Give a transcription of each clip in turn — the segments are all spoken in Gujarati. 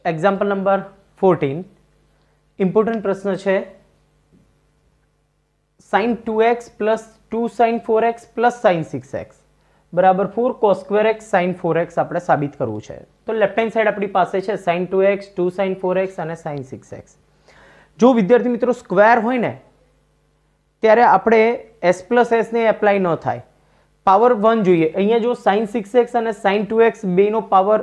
एग्जाम्पल नंबर 14 इम्पोर्टન્ટ प्रश्न है sin 2x plus 2 sin 4x plus sin 6x बराबर 4 cos square x sin 4x આપણે સાબિત કરવું છે। તો લેફ્ટ હેન્ડ સાઈડ આપણી પાસે છે sin 2x 2 sin 4x અને sin 6x। જો વિદ્યાર્થી મિત્રો સ્ક્વેર હોય ને ત્યારે આપણે s પ્લસ s ને એપ્લાય ન થાય, પાવર 1 જોઈએ। અહીંયા જો sin 6x અને sin 2x બેનો પાવર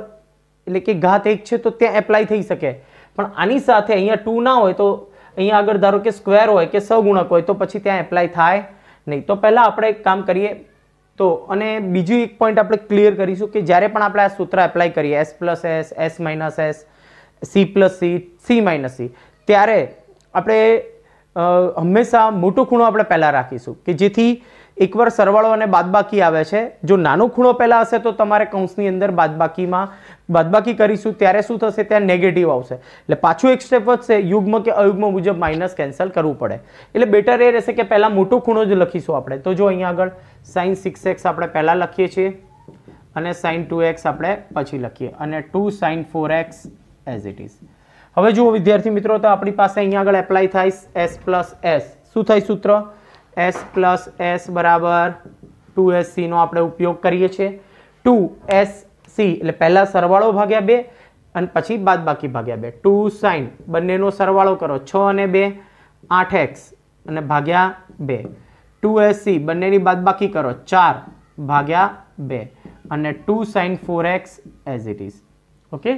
એટલે કે ઘાત 1 છે તો ત્યાં એપ્લાય થઈ શકે, પણ આની સાથે અહીંયા 2 ના હોય તો અહીંયા આગળ ધારો કે સ્ક્વેર હોય કે સહગુણક હોય તો પછી ત્યાં એપ્લાય થાય નહીં। તો પહેલા આપણે એક કામ કરીએ તો, અને બીજું એક પોઈન્ટ આપણે ક્લિયર કરીશું કે જ્યારે પણ આપણે આ સૂત્ર એપ્લાય કરીએ s plus s, s minus s, c plus c, c minus c, ત્યારે આપણે હંમેશા મોટો ખૂણો આપણે પહેલા રાખીશું કે જેથી એકવાર સરવાળો અને બાદબાકી આવે છે, જો નાનો ખૂણો પહેલા હશે તો તમારે કૌંસની અંદર બાદબાકી કરીશું ત્યારે શું થશે, ત્યાં નેગેટિવ આવશે એટલે પાછું એક સ્ટેપ વધશે, યુગ્મ કે અયુગ્મ મુજબ માઇનસ કેન્સલ કરવું પડે। એટલે બેટર એ રહેશે કે પહેલા મોટો ખૂણો જ લખીશું આપણે। તો જો અહીંયા આગળ sin 6x આપણે પહેલા લખીએ છીએ અને sin 2x આપણે પછી લખીએ અને 2 sin 4x as it is. હવે જુઓ વિદ્યાર્થી મિત્રો, તો આપણી પાસે અહીંયા આગળ એપ્લાય થાય s પ્લસ s, શું થાય સૂત્ર s પ્લસ s બરાબર 2sc નો આપણે ઉપયોગ કરીએ છીએ। 2sc એટલે પહેલા સરવાળો ભાગ્યા 2 અને પછી બાદબાકી ભાગ્યા 2, 2 sin બંનેનો સરવાળો કરો 6 અને 2 8x અને ભાગ્યા 2, 2sc બંનેની બાદબાકી કરો 4 ભાગ્યા 2 અને 2 sin 4x as it is. Okay,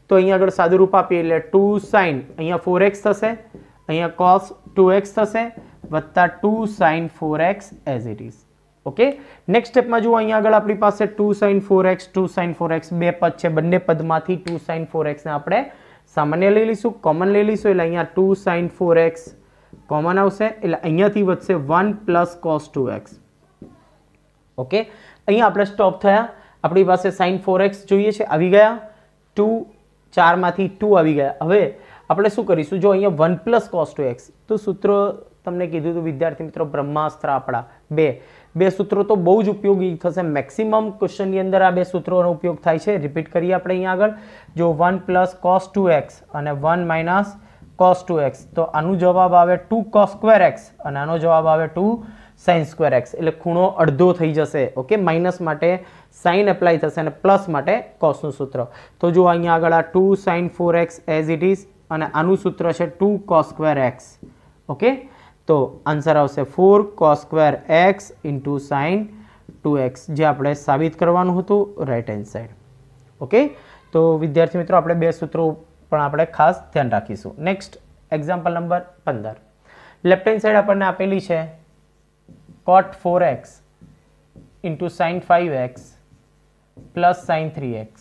તો અહીંયા આગળ સાદું રૂપ આપીએ એટલે 2 sin અહીંયા 4x થશે, અહીંયા cos 2x થશે વત્તા 2 sin 4x as it is. Okay, next સ્ટેપમાં જુઓ અહીંયા આગળ આપણી પાસે 2 sin 4x 2 sin 4x બે પદ છે, બંને પદમાંથી 2 sin 4x ને આપણે સામાન્ય લઈ લઈશું, કોમન લઈ લઈશું એટલે અહીંયા 2 sin 4x કોમન આવશે એટલે અહીંયાથી વધશે 1 પ્લસ cos 2x। ઓકે, અહીંયા આપણે સ્ટોપ થયા, આપણી પાસે sin 4x જોઈએ છે, આવી ગયા 2, 4 માંથી 2 આવી ગયા। હવે આપણે શું કરીશું, જો અહીંયા 1 પ્લસ cos 2x તો સૂત્ર તમને કીધું હતું વિદ્યાર્થી મિત્રો બ્રહ્માસ્ત્ર આપણા બે સૂત્રો તો બહુ જ ઉપયોગી થશે, મેક્સિમમ ક્વેશ્ચનની અંદર આ બે સૂત્રોનો ઉપયોગ થાય છે। રિપીટ કરીએ આપણે અહીંયા આગળ, જો 1 પ્લસ cos 2x અને 1 માઇનસ cos 2x તો આનો જવાબ આવે 2 cos square x અને આનો જવાબ આવે 2 sin square x એટલે ખૂણો અડધો થઈ જશે। ઓકે, માઇનસ માટે sin એપ્લાય થશે અને પ્લસ માટે cos નું સૂત્ર। તો જો અહીંયા આગળ આ 2 sin 4x as it is અને આનું સૂત્ર છે 2 cos square x। ઓકે, તો આન્સર આવશે 4 cos square x into sin 2x જે આપણે સાબિત કરવાનું હતું રાઈટ હેન્ડ સાઈડ। ઓકે, તો વિદ્યાર્થી મિત્રો આપણે બે સૂત્રો પણ આપણે ખાસ ધ્યાન રાખીશું। Next example number 15, left hand side આપણને આપેલી છે cot 4x into sin 5x plus sin 3x।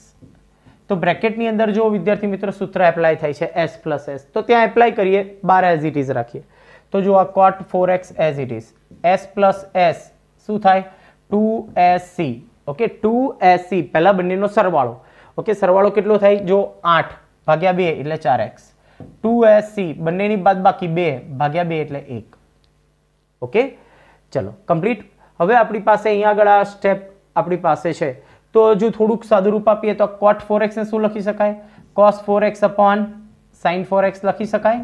તો બ્રેકેટની અંદર જો વિદ્યાર્થી મિત્રો સૂત્ર એપ્લાય થાય છે s પ્લસ s તો ત્યાં એપ્લાય કરીએ, 12 એઝ ઇટ ઇઝ રાખીએ। તો જો આ cot 4x as it is, s plus s શું થાય 2sc। ઓકે, 2sc પહેલા બંનેનો સરવાળો, ઓકે સરવાળો કેટલો થાય જો 8 ભાગ્યા 2 એટલે 4x, 2sc બંનેની બાદબાકી 2 ભાગ્યા 2 એટલે 1। ઓકે, ચલો કમ્પ્લીટ। હવે આપણી પાસે અહીંયા આગળ આ સ્ટેપ આપણી પાસે છે, તો જો થોડુંક સાદું રૂપ આપીએ તો cot 4x ને શું લખી શકાય, cos 4x upon sin 4x લખી શકાય।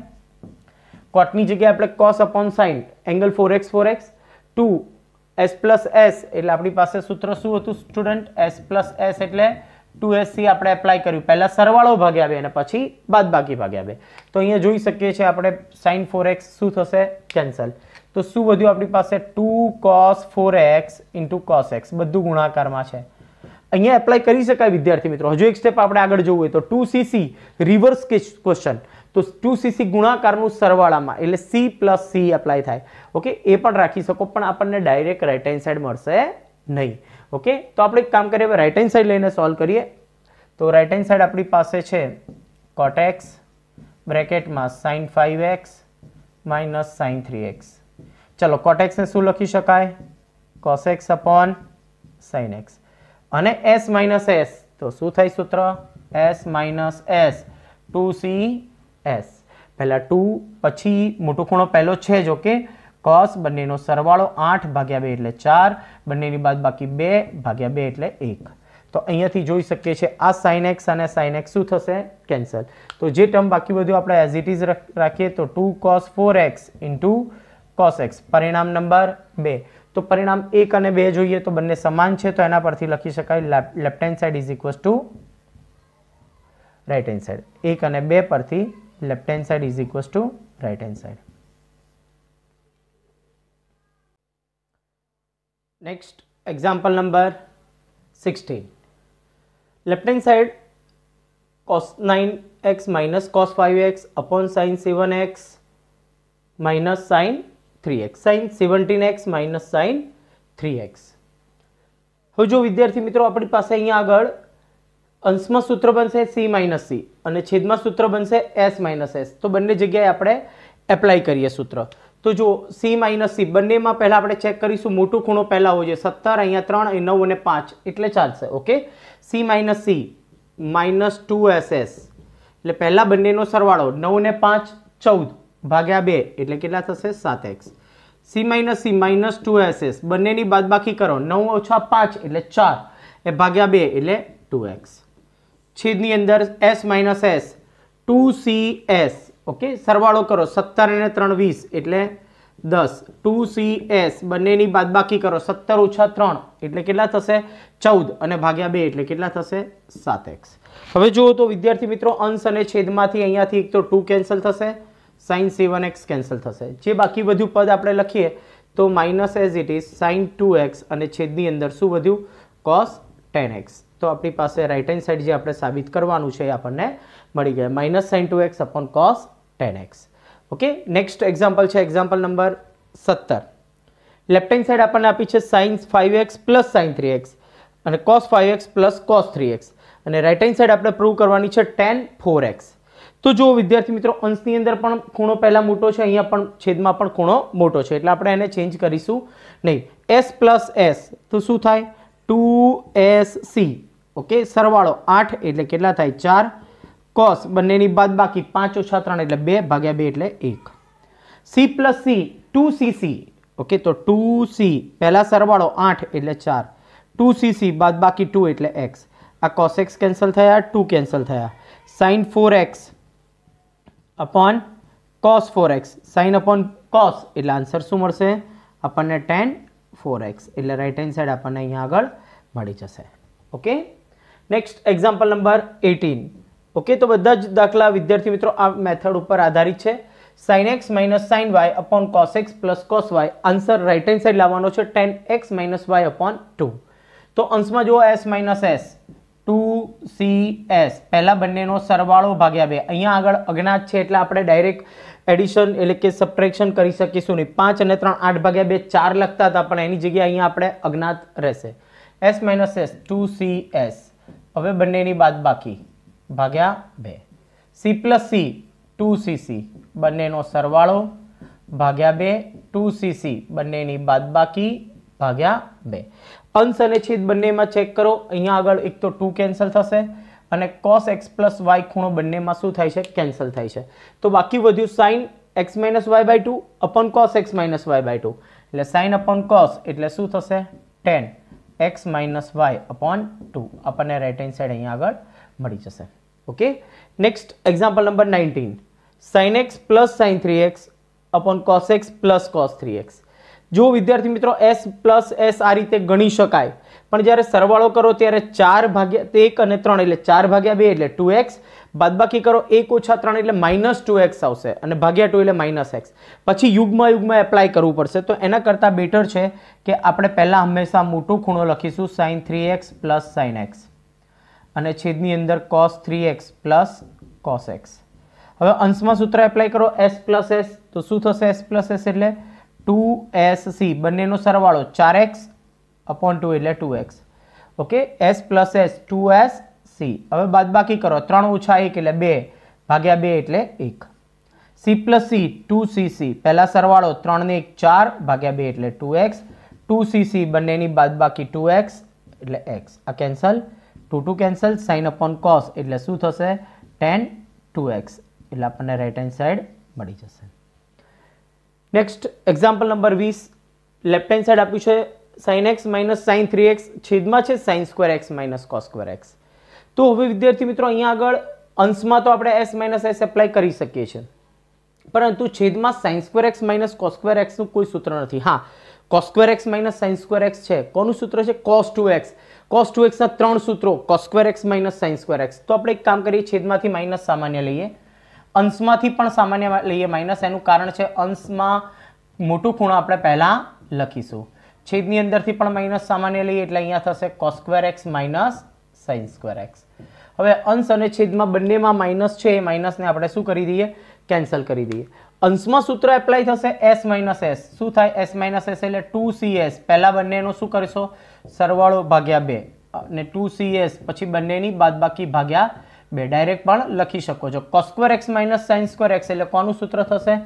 cot ની જગ્યાએ આપણે cos upon sin angle 4x 2 s plus s એટલે આપણી પાસે સૂત્ર શું હતું સ્ટુડન્ટ, s પ્લસ s એટલે 2sc આપણે એપ્લાય કર્યું, પહેલા સરવાળો ભાગ્યા 2 અને પછી બાદબાકી ભાગ્યા 2। તો અહીંયા જોઈ શકીએ છીએ આપણે sin 4x શું થશે કેન્સલ, તો શું વધ્યું આપણી પાસે 2 cos 4x into cos x બધું ગુણાકારમાં છે। અહીંયા એપ્લાય કરી શકાય વિદ્યાર્થી મિત્રો। હજુ એક સ્ટેપ આપણે આગળ જવું હોય તો 2cc રિવર્સ ક્વેશ્ચન, તો 2cc ગુણાકારનું સરવાળામાં એટલે c પ્લસ c એપ્લાય થાય। ઓકે, એ પણ રાખી શકો પણ આપણને ડાયરેક્ટ રાઈટ હેન્ડ સાઈડ મળશે નહીં। ઓકે, તો આપણે એક કામ કરીએ, હવે રાઈટ હેન્ડ સાઈડ લઈને સોલ્વ કરીએ। તો રાઈટ હેન્ડ સાઈડ આપણી પાસે છે cot x બ્રેકેટમાં sin 5x minus sin 3x। ચલો cot x ને શું લખી શકાય, cos x upon sin x અને s માઇનસ s તો શું થાય સૂત્ર s માઇનસ s 2cs, પહેલા 2 પછી મોટો ખૂણો પહેલો છે જ। ઓકે, cos બંનેનો સરવાળો 8 ભાગ્યા 2 એટલે 4, બંનેની બાદબાકી 2 ભાગ્યા 2 એટલે 1। તો અહીંયાથી જોઈ શકીએ છીએ આ sin x અને sin x શું થશે કેન્સલ. તો જે ટર્મ બાકી બધું આપણે એઝ ઇટ ઇઝ રાખીએ તો 2 cos 4x into cos x પરિણામ નંબર 2. તો પરિણામ 1 અને 2 જોઈએ તો બંને સમાન છે તો એના પરથી લખી શકાય left hand side is equals to right hand side. 1 અને 2 પરથી left hand side is equals to right hand side. Next example number 16. Left hand side cos 9x minus cos 5x upon sin 7x minus sin 3x sin 17x minus sin 3x. હવે જો વિદ્યાર્થી મિત્રો આપણી પાસે અહીંયા આગળ અંશમાં સૂત્ર બનશે c minus c અને છેદમાં સૂત્ર બનશે s minus s. તો બંને જગ્યાએ આપણે એપ્લાય કરીએ સૂત્ર. તો જો c minus c બંનેમાં પહેલા આપણે ચેક કરીશું મોટું ખૂણો પહેલા હોય છે 17 અહીંયા 3 અહીં 9 અને 5 એટલે ચાલશે. Okay c minus c minus 2ss એટલે પહેલા બંનેનો સરવાળો 9 ને 5 14 ભાગ્યા 2 એટલે કેટલા થશે 7x. c minus c minus 2ss બંનેની બાદબાકી કરો 9 ઓછા 5 એટલે 4 એ ભાગ્યા 2 એટલે 2x. છેદની અંદર s minus s 2cs. Okay સરવાળો કરો 17 અને 3 20 એટલે 10 2cs બંનેની બાદબાકી કરો 17 ઓછા 3 એટલે કેટલા થશે 14 અને ભાગ્યા 2 એટલે કેટલા થશે 7x. હવે જુઓ તો વિદ્યાર્થી મિત્રો અંશ અને છેદમાંથી અહીંયાથી એક તો 2 કેન્સલ થશે sin 7x કેન્સલ થશે. જે બાકી બધું પદ આપણે લખીએ તો minus as it is sin 2x અને છેદની અંદર શું વધ્યું cos 10x. તો આપણી પાસે રાઈટ હેન્ડ સાઈડ જે આપણે સાબિત કરવાનું છે એ આપણને મળી ગયા minus sin 2x upon cos 10x. Okay next example છે example number 17. Left hand side આપણને આપી છે sin 5x plus sin 3x અને cos 5x plus cos 3x અને રાઈટ હેન્ડ સાઈડ આપણે પ્રૂવ કરવાની છે tan 4x. તો જો વિદ્યાર્થી મિત્રો અંશની અંદર પણ ખૂણો પહેલા મોટો છે અહીંયા પણ છેદમાં પણ ખૂણો મોટો છે એટલે આપણે એને ચેન્જ કરીશું નહીં. s પ્લસ s તો શું થાય 2sc. ઓકે સરવાળો 8 એટલે કેટલા થાય 4 cos બંનેની બાદબાકી 5 ઓછા 3 એટલે 2 ભાગ્યા 2 એટલે 1. c plus c 2cc. Okay તો 2c પહેલા સરવાળો 8 એટલે 4 2cc બાદબાકી 2 એટલે x. આ cos x કેન્સલ થયા 2 કેન્સલ થયા sin 4x upon cos 4x sin upon cos એટલે આન્સર શું મળશે આપણને tan 4x એટલે રાઈટ હેન્ડ સાઈડ આપણને અહીંયા આગળ મળી જશે. Okay next example number 18. Okay તો બધા જ દાખલા વિદ્યાર્થી મિત્રો આ મેથડ ઉપર આધારિત છે. sin x minus sin y upon cos x plus cos y answer right hand side લાવવાનો છે tan x minus y upon 2. તો અંશમાં જુઓ s minus s 2cs પહેલા બંનેનો સરવાળો ભાગ્યા 2. અહીંયા આગળ અજ્ઞાત છે એટલે આપણે ડાયરેક્ટ એડિશન એટલે કે સબટ્રેક્શન કરી શકીશું નહીં. 5 અને 3 8 ભાગ્યા 2 4 લખતા હતા પણ એની જગ્યાએ અહીંયા આપણે અજ્ઞાત રહેશે s minus s 2cs. હવે બંનેની બાદબાકી ભાગ્યા 2 c પ્લસ c 2cc બંનેનો સરવાળો ભાગ્યા 2 2cc બંનેની બાદબાકી ભાગ્યા 2. અંશ અને છેદ બંનેમાં ચેક કરો અહીંયા આગળ એક તો 2 કેન્સલ થશે અને cos x plus y ખૂણો બંનેમાં શું થાય છે કેન્સલ થાય છે તો બાકી વધ્યું sin x minus y by 2 upon cos x minus y by 2 એટલે sin upon cos એટલે શું થશે tan x minus y upon 2 આપણને રાઈટ હેન્ડ સાઈડ અહીંયા આગળ મળી જશે. Okay next example number 19. sin x plus sin 3x upon cos x plus cos 3x. જો વિદ્યાર્થી મિત્રો s પ્લસ s આ રીતે ગણી શકાય પણ જ્યારે સરવાળો કરો ત્યારે 4 ભાગ્યા 1 અને 3 એટલે 4 ભાગ્યા 2 એટલે 2x બાદબાકી કરો 1 ઓછા 3 એટલે -2x આવશે અને ભાગ્યા 2 એટલે -x. પછી યુગ્મ એપ્લાય કરવું પડશે તો એના કરતાં બેટર છે કે આપણે પહેલા હંમેશા મોટું ખૂણો લખીશું sin 3x plus sin x અને છેદની અંદર cos 3x plus cos x. હવે અંશમાં સૂત્ર એપ્લાય કરો s પ્લસ s તો શું થશે s પ્લસ s એટલે 2sc બંનેનો સરવાળો 4x upon 2 એટલે 2x. Okay s plus s 2sc. હવે બાદબાકી કરો 3 ઓછા 1 એટલે 2 ભાગ્યા 2 એટલે 1. c પ્લસ c 2cc પહેલા સરવાળો 3 ને 1 4 ભાગ્યા 2 એટલે 2x 2cc બંનેની બાદબાકી 2x એટલે x. આ cancel 2 cancel sin upon cos એટલે શું થશે tan 2x એટલે આપણને રાઈટ હેન્ડ સાઈડ મળી જશે. Next example number 20. Left hand side આપ્યું છે sin x minus sin 3x છેદમાં છે sin square x minus cos square x. તો હવે વિદ્યાર્થી મિત્રો અહીંયા આગળ અંશમાં તો આપણે s માઇનસ s એપ્લાય કરી શકીએ છીએ, પરંતુ છેદમાં sin square x minus cos square x નું કોઈ સૂત્ર નથી. હા, cos square x minus sin square x છે. કોનું સૂત્ર છે? cos 2x. cos 2x ના ત્રણ સૂત્રો, cos square x minus sin square x. તો આપણે એક કામ કરીએ, છેદમાંથી માઇનસ સામાન્ય લઈએ, અંશમાંથી પણ સામાન્ય લઈએ માઇનસ. એનું કારણ છે અંશમાં મોટું ખૂણો આપણે પહેલા લખીશું, છેદની અંદરથી પણ માઇનસ સામાન્ય લઈએ એટલે અહીંયા થશે cos square x minus sin square x. હવે અંશ અને છેદમાં બંનેમાં માઇનસ છે, એ માઇનસને આપણે શું કરી દઈએ? કેન્સલ કરી દઈએ. અંશમાં સૂત્ર એપ્લાય થશે s માઇનસ s. શું થાય? s માઇનસ s એટલે 2cs. પહેલા બંનેનો શું કરીશો? સરવાળો ભાગ્યા 2 અને 2cs પછી બંનેની બાદબાકી ભાગ્યા 2. ડાયરેક્ટ પણ લખી શકો છો. cos square x minus sin square x એટલે કોનું સૂત્ર થશે?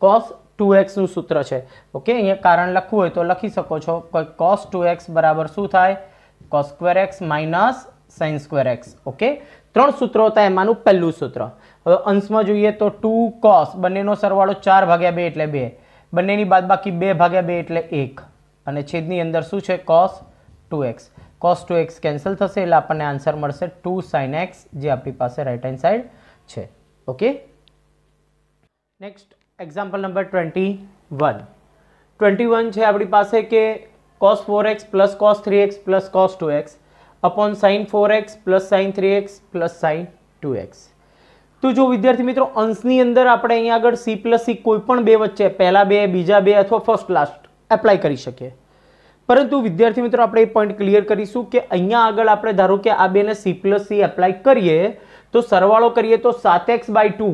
cos 2x નું સૂત્ર છે. ઓકે, અહીંયા કારણ લખવું હોય તો લખી શકો છો. cos 2x બરાબર શું થાય? cos square x minus sin square x. Okay, ત્રણ સૂત્રો હતા, એમાંનું પહેલું સૂત્ર. હવે અંશમાં જોઈએ તો 2 cos, બંનેનો સરવાળો 4 ભાગ્યા 2 એટલે 2, બંનેની બાદબાકી 2 ભાગ્યા 2 એટલે 1, અને છેદની અંદર શું છે? cos 2x. cos 2x cancel થશે એટલે આપણને આન્સર મળશે 2 sin x, જે આપણી પાસે રાઈટ હેન્ડ સાઈડ છે. Okay, next example number 21. 21 છે આપણી પાસે કે cos 4x plus cos 3x plus cos 2x upon sin 4x plus sin 3x plus sin 2x. तो जो विद्यार्थी मित्रों अंशनी अंदर આપણે અહીંયા આગળ c પ્લસ c કોઈ પણ બે વચ્ચે પહેલા બે, બીજા બે અથવા ફર્સ્ટ લાસ્ટ એપ્લાય કરી શકીએ, પરંતુ વિદ્યાર્થી મિત્રો આપણે એ પોઈન્ટ ક્લિયર કરીશું કે અહીંયા આગળ આપણે ધારો કે આ બેને c પ્લસ c એપ્લાય કરીએ તો સરવાળો કરીએ તો 7x/2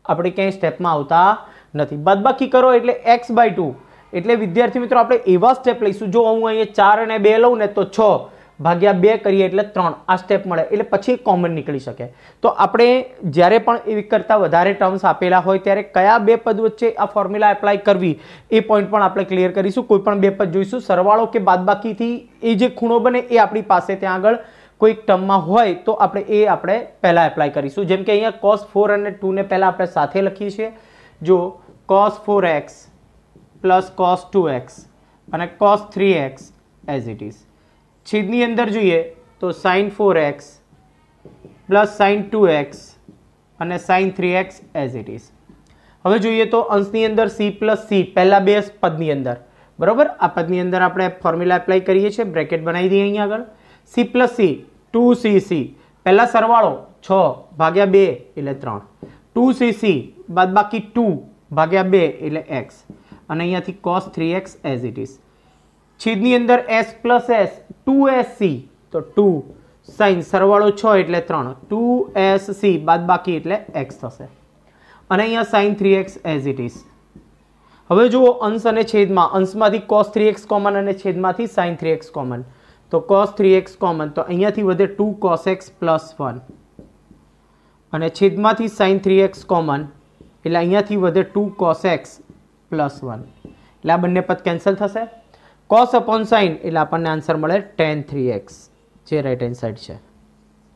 આપણે ક્યાંય સ્ટેપમાં આવતા નથી. બાદબાકી કરો એટલે x/2. એટલે વિદ્યાર્થી મિત્રો આપણે એવા સ્ટેપ લઈશું, જો હું અહીંયા 4 અને 2 લઉં ને તો 6 ભાગ્યા 2 કરીએ એટલે 3 આ સ્ટેપ મળે, એટલે પછી કોમન નીકળી શકે. તો આપણે જ્યારે પણ એવી કરતા વધારે ટર્મ્સ આપેલા હોય ત્યારે કયા બે પદ વચ્ચે આ ફોર્મ્યુલા એપ્લાય કરવી એ પોઈન્ટ પણ આપણે ક્લિયર કરીશું. કોઈ પણ બે પદ જોઈશું, સરવાળો કે બાદબાકીથી એ જે ખૂણો બને એ આપણી પાસે ત્યાં આગળ કોઈક ટર્મમાં હોય તો આપણે પહેલા એપ્લાય કરીશું. જેમ કે અહીંયા cos 4 અને 2 ને પહેલા આપણે સાથે લખીએ છીએ. જો cos 4x plus cos 2x અને cos 3x as it is. છેદની અંદર જોઈએ તો sin 4x plus sin 2x અને sin 3x as it is. હવે જોઈએ તો અંશની અંદર c પ્લસ c પહેલા બે પદની અંદર, બરોબર, આ પદની અંદર આપણે ફોર્મ્યુલા એપ્લાય કરીએ છીએ, બ્રેકેટ બનાવી દઈએ અહીંયા આગળ. c પ્લસ c 2cc, પહેલા સરવાળો 6 ભાગ્યા 2 એટલે 3, 2cc બાદબાકી 2 ભાગ્યા 2 એટલે x, અને અહીંયાથી cos 3x as it is. છેદની અંદર s પ્લસ s 2sc તો 2 sin સરવાળો 6 એટલે 3, 2sc બાદબાકી એટલે x થશે, અને અહીંયા sin 3x as it is. હવે જુઓ અંશ અને છેદમાં, અંશમાંથી cos 3x કોમન અને છેદમાંથી sin 3x કોમન, તો cos 3x કોમન તો અહીંયાથી વધે 2 cos x પ્લસ 1, અને છેદમાંથી sin 3x કોમન એટલે અહીંયાથી વધે 2 cos x પ્લસ 1, એટલે આ બંને પદ કેન્સલ થશે. cos अपॉन sin એટલે આપણને આન્સર મળે tan 3x, જે રાઈટ હેન્ડ સાઈડ છે.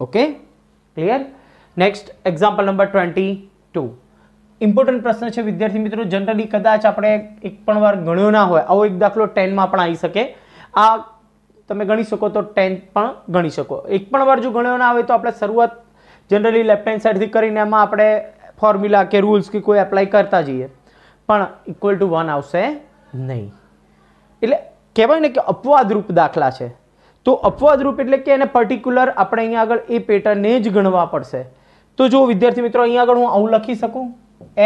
Okay, clear. Next example number 22. Important પ્રશ્ન છે વિદ્યાર્થી મિત્રો, જનરલી કદાચ આપણે એક પણ વાર ગણ્યો ના હોય, આવો એક દાખલો 10 માં પણ આવી શકે. આ તમે ગણી શકો તો 10 પણ ગણી શકો. એક પણ વાર જો ગણ્યો ના આવે તો આપણે શરૂઆત જનરલી લેફ્ટ હેન્ડ સાઈડથી કરીને એમાં આપણે ફોર્મ્યુલા કે રૂલ્સ કે કોઈ એપ્લાય કરતા જઈએ, પણ ઇક્વલ ટુ 1 આવશે નહીં. એટલે કહેવાય ને કે અપવાદરૂપ દાખલા છે. તો અપવાદરૂપ એટલે કે એને પર્ટિક્યુલર આપણે અહીંયા આગળ એ પેટર્નને જ ગણવા પડશે. તો જો વિદ્યાર્થી મિત્રો અહીંયા આગળ હું આવું લખી શકું,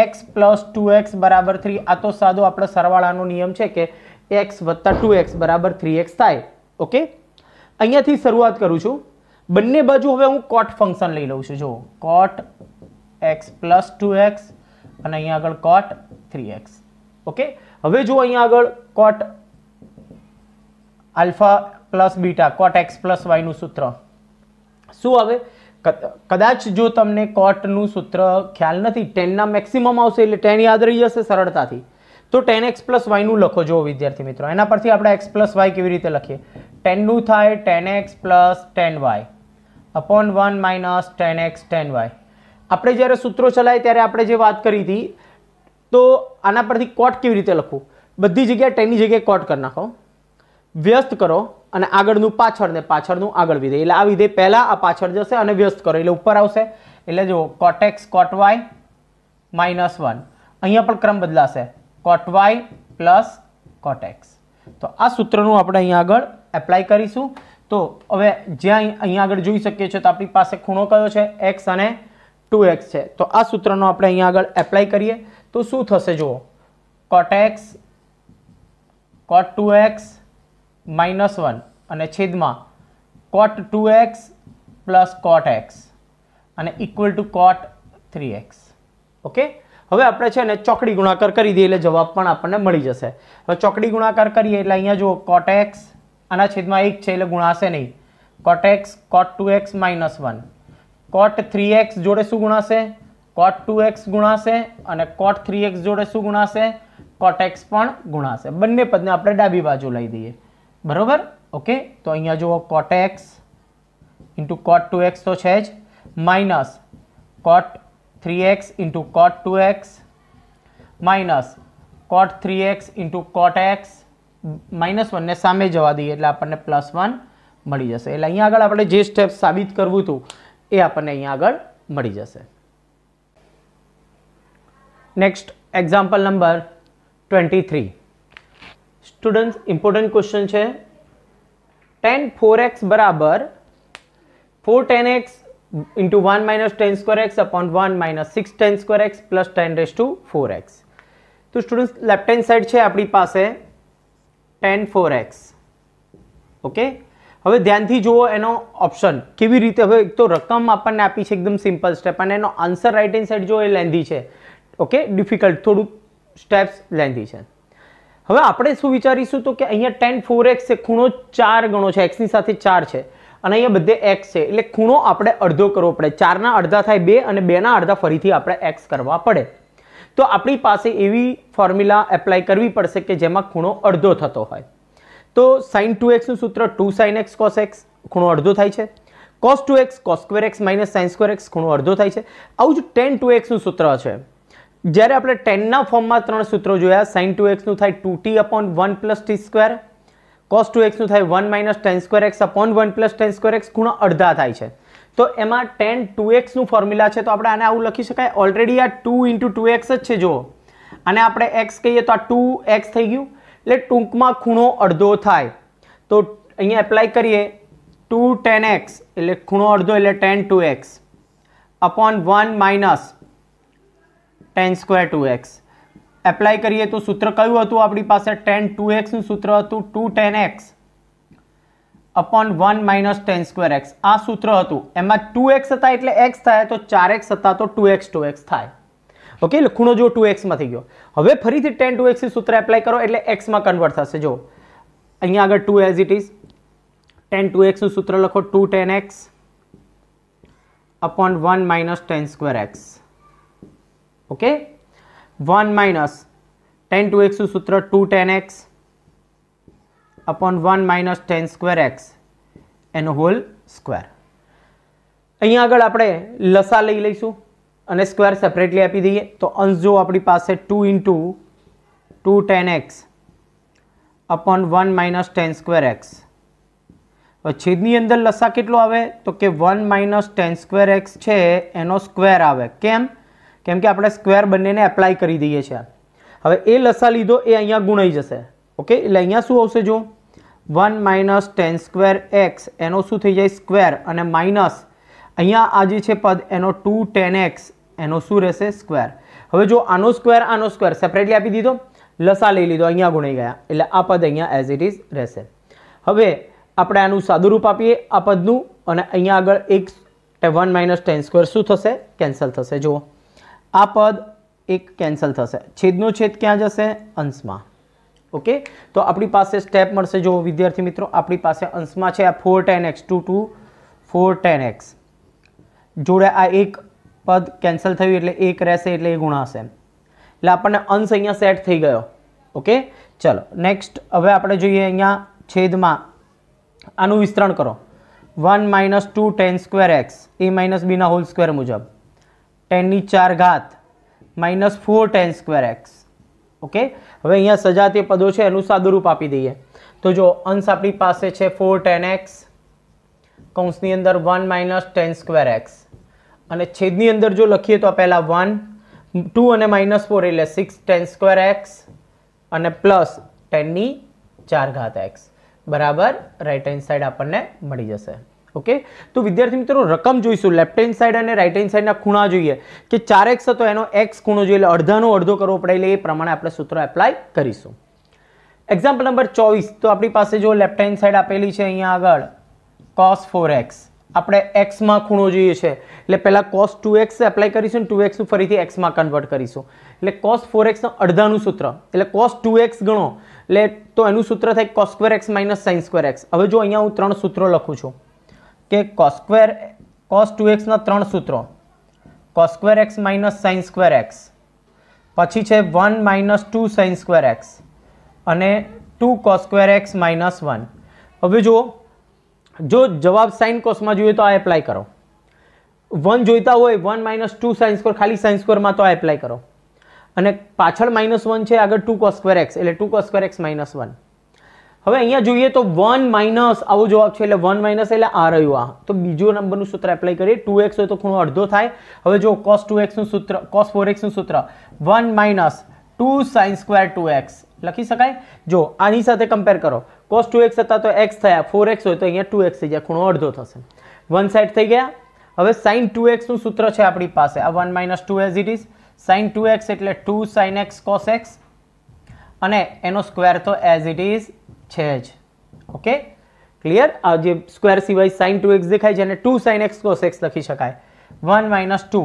x પ્લસ 2x બરાબર 3. આ તો સાદો આપણે સરવાળાનો નિયમ છે કે x વત્તા 2x બરાબર 3x થાય. ઓકે, અહીંયાથી શરૂઆત કરું છું. બંને બાજુ હવે હું cot ફંક્શન લઈ લઉં છું. જો cot x પ્લસ 2x અને અહીંયા આગળ cot 3x. ઓકે, હવે જો અહીંયા આગળ cot alpha plus beta cot x plus y નું સૂત્ર શું આવે? કદાચ જો તમને cot નું સૂત્ર ખ્યાલ નથી, 10 ના મેક્સિમમ આવશે એટલે 10 યાદ રહી જશે સરળતાથી, તો 10x પ્લસ y નું લખો. જો વિદ્યાર્થી મિત્રો એના પરથી આપણે x પ્લસ y કેવી રીતે લખીએ? 10 નું થાય 10x plus 10y upon 1 minus 10x 10y. આપણે જ્યારે સૂત્રો ચલાય ત્યારે આપણે જે વાત કરી હતી, તો આના પરથી cot કેવી રીતે લખવું? બધી જગ્યાએ 10 ની જગ્યાએ cot કરી નાખો. વ્યસ્ત કરો અને આગળનું પાછળ ને પાછળનું આગળ વિધેય, એટલે આ વિધેય પહેલા આ પાછળ જશે અને વ્યસ્ત કરો એટલે ઉપર આવશે. એટલે જો cot x cot y -1, અહીંયા પણ ક્રમ બદલાશે, cot y plus cot x. તો આ સૂત્રનું આપણે અહીંયા આગળ એપ્લાય કરીશું. તો હવે જ્યાં અહીંયા આગળ જોઈ શકીએ છીએ તો આપણી પાસે ખૂણો કયો છે, x અને 2x છે. તો આ સૂત્રનો આપણે અહીંયા આગળ એપ્લાય કરીએ તો શું થશે જુઓ, cot x cot 2x -1 અને છેદમાં cot 2x plus cot x અને equal to cot 3x. Okay, હવે આપણે છે ને ચોકડી ગુણાકાર કરી દઈએ એટલે જવાબ પણ આપણને મળી જશે. હવે ચોકડી ગુણાકાર કરીએ એટલે અહીંયા જુઓ cot x આના છેદમાં 1 છે એટલે ગુણાશે નહીં, cot x cot 2x -1, cot 3x જોડે શું ગુણાશે, cot 2x ગુણાશે અને cot 3x જોડે શું ગુણાશે, cot x પણ ગુણાશે. બંને પદને આપણે ડાબી બાજુ લઈ દઈએ, બરોબર. ઓકે, તો અહીંયા જુઓ cot x into cot 2x તો છે જ, minus cot 3x into cot 2x minus cot 3x into cot x -1 ને સામે જવા દઈએ એટલે આપણને +1 મળી જશે. એટલે અહીંયા આગળ આપણે જે સ્ટેપ સાબિત કરવું હતું એ આપણને અહીંયા આગળ મળી જશે. Next example number 23. Students, important question છે. tan 4x બરાબર 4 tan x into 1 minus tan square x upon 1 minus 6 tan square x plus 10 raised to 4x. તો સ્ટુડન્ટ્સ, લેફ્ટ હેન્ડ સાઈડ છે આપણી પાસે tan 4x. ઓકે, હવે ધ્યાનથી જુઓ એનો ઓપ્શન કેવી રીતે. હવે એક તો રકમ આપણને આપી છે એકદમ સિમ્પલ સ્ટેપ અને એનો આન્સર રાઈટ હેન્ડ સાઈડ જો એ લેન્ધી છે. ઓકે, ડિફિકલ્ટ થોડું સ્ટેપ્સ લેન્ધી છે. હવે આપણે શું વિચારીશું તો કે અહીંયા tan 4x છે, ખૂણો 4 ગણો છે, x ની સાથે 4 છે અને અહીંયા બધે x છે એટલે ખૂણો આપણે અડધો કરવો પડે. 4ના અડધા થાય 2 અને 2ના અડધા ફરીથી આપણે x કરવા પડે. તો આપણી પાસે એવી ફોર્મ્યુલા એપ્લાય કરવી પડશે કે જેમાં ખૂણો અડધો થતો હોય. તો sin 2x નું સૂત્ર 2 sin x cos x, ખૂણો અડધો થાય છે. cos 2x cos square x minus sin square x, ખૂણો અડધો થાય છે. આવું જ tan 2x નું સૂત્ર છે. જ્યારે આપણે tan ના ફોર્મમાં 3 સૂત્રો જોયા, sin 2x નું થાય 2t upon 1 plus t square, cos 2x નું થાય 1 minus tan square x upon 1 plus tan square x, ખૂણો અડધા થાય છે. તો એમાં tan 2x નું ફોર્મ્યુલા છે તો આપણે આને આવું લખી શકાય. ઓલરેડી આ 2 into 2x જ છે. જો આને આપણે x કહીએ તો આ 2x થઈ ગયું એટલે ટૂંકમાં ખૂણો અડધો થાય. તો અહીંયા એપ્લાય કરીએ 2 tan x એટલે ખૂણો અડધો એટલે tan 2x upon 1 minus tan square 2x. Apply કરીએ તો સૂત્ર કયું હતું આપણી પાસે, tan 2x નું સૂત્ર હતું 2 tan x upon 1 minus tan square x. આ સૂત્ર હતું, એમાં 2x હતા એટલે x થાય, તો 4x હતા તો 2x થાય. ઓકે, એટલે ખૂણો જો 2x માં થઈ ગયો. હવે ફરીથી tan 2x નું સૂત્ર એપ્લાય કરો એટલે x માં કન્વર્ટ થશે. જો અહીંયા આગળ 2 as it is, tan 2x નું સૂત્ર લખો 2 tan x upon 1 minus tan square x. Okay, 1 minus tan 2x નું સૂત્ર 2 tan x upon 1 minus tan square x એનો હોલ સ્ક્વેર. અહીંયા આગળ આપણે લસા લઈ લઈશું અને સ્ક્વેર સેપરેટલી આપી દઈએ. તો અંશ જો આપણી પાસે 2 into 2 tan x upon 1 minus tan square x. હવે છેદની અંદર લસા કેટલો આવે તો કે 1 minus tan square x છે એનો સ્ક્વેર આવે. કેમ? કેમ કે આપણે સ્ક્વેર બંનેને એપ્લાય કરી દઈએ છીએ. હવે એ લસા લીધો એ અહીંયા ગુણાઈ જશે. ઓકે, એટલે અહીંયા શું આવશે જો 1 minus tan square x એનો શું થઈ જાય સ્ક્વેર અને માઇનસ અહીંયા આ જે છે પદ એનો 2 tan x એનો શું રહેશે સ્ક્વેર. હવે જો આનો સ્ક્વેર સેપરેટલી આપી દીધો, લસા લઈ લીધો, અહીંયા ગુણાઈ ગયા એટલે આ પદ અહીંયા એઝ ઇટ ઇઝ રહેશે. હવે આપણે આનું સાદુરૂપ આપીએ આ પદનું અને અહીંયા આગળ એક 1 minus tan square શું થશે કેન્સલ થશે. જુઓ આ પદ એક કેન્સલ થશે, છેદનો છેદ ક્યાં જશે અંશમાં. ઓકે, તો આપણી પાસે સ્ટેપ મળશે. જો વિદ્યાર્થી મિત્રો આપણી પાસે અંશમાં છે આ 4 tan x 2 4 tan x જોડે આ એક પદ કેન્સલ થયું એટલે એક રહેશે એટલે એ ગુણાશે એટલે આપણને અંશ અહીંયા સેટ થઈ ગયો. ઓકે, ચલો નેક્સ્ટ હવે આપણે જોઈએ અહીંયા છેદમાં આનું વિસ્તરણ કરો 1 minus 2 tan square x a minus b ના હોલ સ્ક્વેર મુજબ 10 ની 4 ઘાત minus 4 tan square x. Okay, હવે અહીંયા સજાતીય પદો છે એનું સાદુરૂપ આપી દઈએ. તો જો અંશ આપણી પાસે છે 4 tan x કૌંસની અંદર 1 માઇનસ tan સ્ક્વેર x અને છેદની અંદર જો લખીએ તો પહેલા 1 2 અને -4 એટલે 6 tan સ્ક્વેર x અને પ્લસ 10 ની 4 ઘાત x બરાબર રાઈટ હેન્ડ સાઈડ આપણને મળી જશે. ઓકે, તો વિદ્યાર્થી મિત્રો રકમ જોઈશું, લેફ્ટ હેન્ડ સાઈડ અને રાઈટ હેન્ડ સાઈડના ખૂણા જોઈએ કે 4x હતો એનો x ખૂણો જોઈએ એટલે અડધાનો અડધો કરવો પડે એટલે એ પ્રમાણે આપણે સૂત્ર એપ્લાય કરીશું. એક્ઝામ્પલ નંબર 24, તો આપણી પાસે જો લેફ્ટ હેન્ડ સાઈડ આપેલી છે અહીંયા આગળ cos 4x, આપણે x માં ખૂણો જોઈએ છે એટલે પહેલા cos 2x એપ્લાય કરીશું, 2x નું ફરીથી x માં કન્વર્ટ કરીશું એટલે cos 4x નું અડધાનું સૂત્ર એટલે cos 2x ગણો એટલે તો એનું સૂત્ર થાય cos square x minus sin square x. હવે જો અહીંયા હું ત્રણ સૂત્રો લખું છું કે cos 2x ના ત્રણ સૂત્રો cos square x minus sin square x, પછી છે 1 minus 2 sin square x અને 2 cos square x minus 1. હવે જો જવાબ sin cos માં જોઈએ તો આ એપ્લાય કરો, 1 જોઈતા હોય 1 minus 2 sin square ખાલી sin square માં તો આ એપ્લાય કરો અને પાછળ -1 છે આગળ 2 cos square x એટલે 2 cos square x minus 1. હવે અહીંયા જોઈએ તો 1 માઇનસ આવો જવાબ છે એટલે 1 માઇનસ એટલે આ રહ્યું, આ તો બીજો નંબરનું સૂત્ર એપ્લાય કરીએ. 2x હોય તો ખૂણો અડધો થાય. હવે જો cos 2x નું સૂત્ર cos 4x નું સૂત્ર 1 માઇનસ 2 sin square 2x લખી શકાય. જો આની સાથે કમ્પેર કરો, cos 2x હતા તો x થયા, 4x હોય તો અહીંયા 2x થઈ જાય, ખૂણો અડધો થશે, વન સાઈડ થઈ ગયા. હવે sin 2x નું સૂત્ર છે આપણી પાસે આ 1 minus 2 as it is, sin 2x એટલે 2 sin x cos x અને એનો સ્ક્વેર તો એઝ ઇટ ઇઝ છે જ. ઓકે ક્લિયર, આ જે સ્ક્વેર સિવાય sin 2x દેખાય છે અને 2 sin x cos x લખી શકાય. 1 minus 2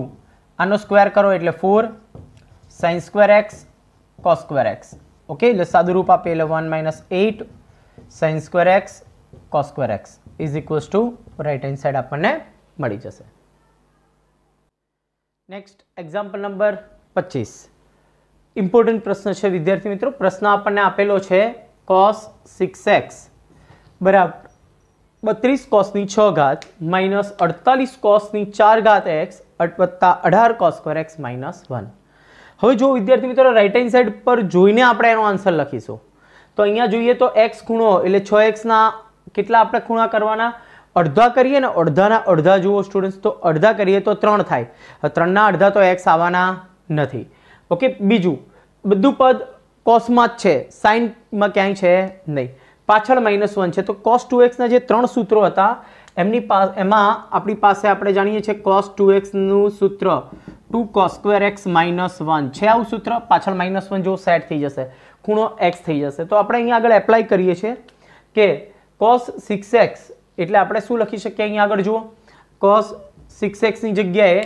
આનો સ્ક્વેર કરો એટલે 4 sin square x cos square x. Okay, એટલે સાદું રૂપ આપીએ એટલે 1 minus 8 sin square x cos square x is equals to right hand side આપણને મળી જશે. નેક્સ્ટ એક્ઝામ્પલ નંબર 25, ઇમ્પોર્ટન્ટ પ્રશ્ન છે વિદ્યાર્થી મિત્રો. પ્રશ્ન આપણને આપેલો છે cos 6x બરાબર 32 cos ની 6 ઘાત માઇનસ 48 cos ની 4 ઘાત x વત્તા 18 cos square x minus 1. હવે જો વિદ્યાર્થી મિત્રો રાઈટ હેન્ડ સાઈડ પર જોઈને આપણે એનો આન્સર લખીશું તો અહીંયા જોઈએ તો x ખૂણો એટલે 6x ના કેટલા આપણે ખૂણા કરવાના, અડધા કરીએ ને અડધાના અડધા જુઓ સ્ટુડન્ટ્સ, તો અડધા કરીએ તો 3 થાય, 3 ના અડધા તો x આવવાના નથી. ઓકે, બીજું બધું પદ કોસમાં જ છે, સાઇનમાં ક્યાંય છે નહીં, પાછળ -1 છે તો cos 2x ના જે ત્રણ સૂત્રો હતા એમાં આપણી પાસે આપણે જાણીએ છીએ cos 2x નું સૂત્ર 2 cos square x minus 1 છે, આવું સૂત્ર પાછળ -1 જો સેટ થઈ જશે ખૂણો x થઈ જશે. તો આપણે અહીંયા આગળ એપ્લાય કરીએ છીએ કે cos 6x એટલે આપણે શું લખી શકીએ અહીંયા આગળ જુઓ, cos 6x ની જગ્યાએ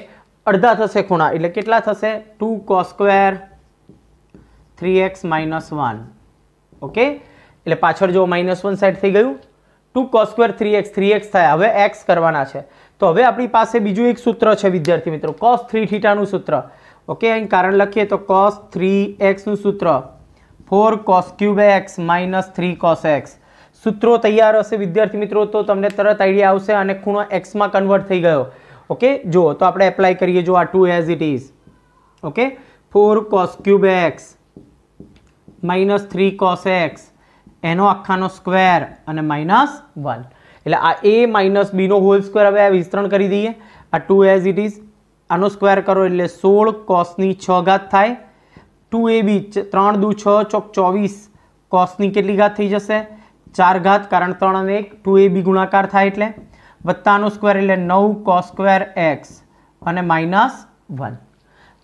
અડધા થશે ખૂણા એટલે કેટલા થશે 2 cos square 3x minus 1. Okay, એટલે પાછળ જો -1 સાઈડ થઈ ગયું, 2 cos square 3x થાય, હવે x કરવાના છે તો હવે આપણી પાસે બીજું એક સૂત્ર છે વિદ્યાર્થી મિત્રો cos 3 θ નું સૂત્ર. ઓકે, અહીં કારણ લખીએ તો cos 3x નું સૂત્ર 4 cos cube x minus 3 cos x. સૂત્રો તૈયાર હશે વિદ્યાર્થી મિત્રો તો તમને તરત આઈડિયા આવશે અને ખૂણો x માં કન્વર્ટ થઈ ગયો. ઓકે, જો તો આપણે એપ્લાય કરીએ, જો આ 2 as it is. Okay, 4 cos cube x minus 3 cos x એનો આખાનો સ્ક્વેર અને -1 એટલે આ a minus b નો હોલ સ્ક્વેર હવે આ વિસ્તરણ કરી દઈએ, આ 2 એઝ ઇટ ઇઝ આનો સ્ક્વેર કરો એટલે 16 cos ની 6 ઘાત થાય, 2ab 3 દુ 6 ચોક 24 cos ની કેટલી ઘાત થઈ જશે 4 ઘાત, કારણ 3 અને 1 2ab ગુણાકાર થાય એટલે વત્તાનો સ્ક્વેર એટલે 9 cos square x અને -1.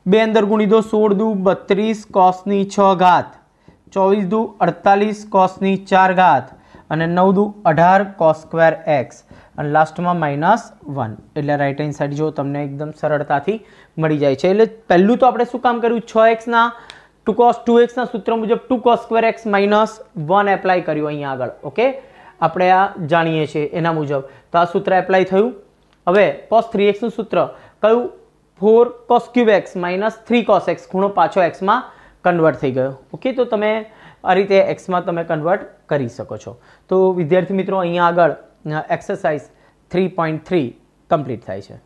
બે અંદર ગુણી દો, 16 દુ 32 cos ની 6 ઘાત, 24 દુ 48 cos ની 4 ઘાત અને 9 દુ 18 cos square x અને લાસ્ટમાં -1 એટલે રાઈટ હેન્ડ સાઈડ જો તમને એકદમ સરળતાથી મળી જાય છે. એટલે પહેલું તો આપણે શું કામ કર્યું, 6x ના 2 cos 2x ના સૂત્ર મુજબ 2 cos square x -1 એપ્લાય કર્યું અહીંયા આગળ. ઓકે, આપણે આ જાણીએ છીએ એના મુજબ તો આ સૂત્ર એપ્લાય થયું. હવે cos 3x નું સૂત્ર કયું, 4 cos cube x minus 3 cos x, ખૂણો પાછો x માં કન્વર્ટ થઈ ગયો. ઓકે, તો તમે આ રીતે x માં તમે કન્વર્ટ કરી શકો છો. તો વિદ્યાર્થી મિત્રો અહીંયા આગળ એક્સરસાઇઝ 3.3 કમ્પ્લીટ થાય છે.